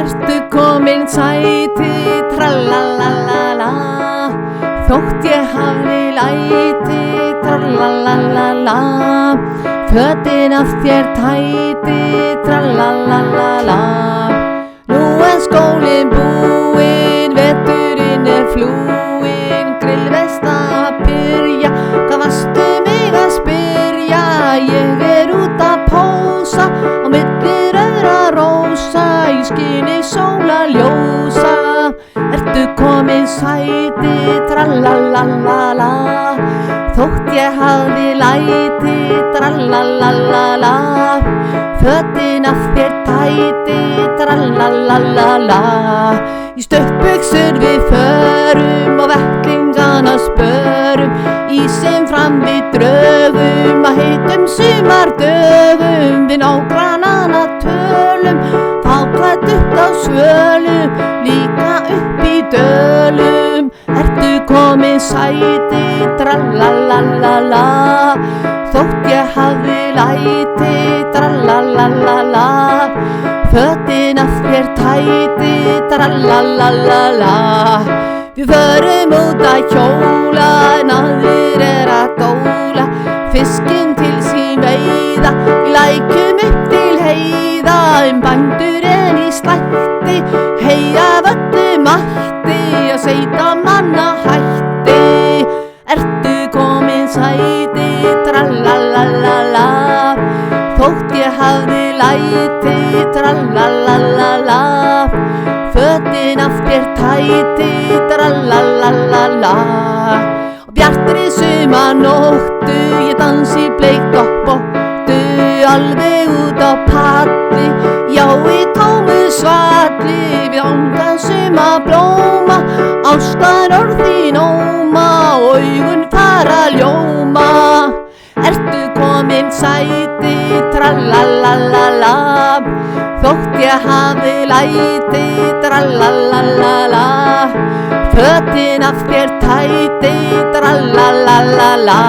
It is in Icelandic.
Ertu komin sæti, trallalalala, þótt ég hafi læti, trallalalala, fötin af þér tæti, trallalalala. Nú skólinn búinn, veturinn flúinn, grillveisla að byrja, hvað varstu mig að spyrja? Ég út að pósa á milli rauðra rósa, í skini sólarljósa. Ertu komin sæti, trallalalala, þótt ég hafði læti, trallalalala, fötin af þér tæti, trallalalala. Í stuttbuxur við förum og vettlingana spörum, ísinn fram við drögum, að heitum sumardögum, við nágrannana tölum, þá klædd upp á svölum, líka upp í dölum. Ertu komin sæti, trallalalala, þótt ég hafði læti, trallalalala, fötin af þér tæti, trallalalala. Við förum út að hjóla, en aðrir að dóla, fiskinn til sín veiða, í lækjum upp til heiða, bændur en í slætti, heia völlu mætti, að seita manna hætti. Ertu komin sæti, trallalalala, þótt ég hafði læti, trallalalala, fötin af þér tæti, trallalalala. Og bjartri sumarnóttu, ég dansi bleikt og bóttu, alveg út á palli, já í tómu svalli, við angan sumarblóma, ástar orð þín óma, augun fara ljóma. Ertu komin sæti, trallalalala, þótt ég hafi læti, trallalalala, fötin af þér tæti, trallalalala.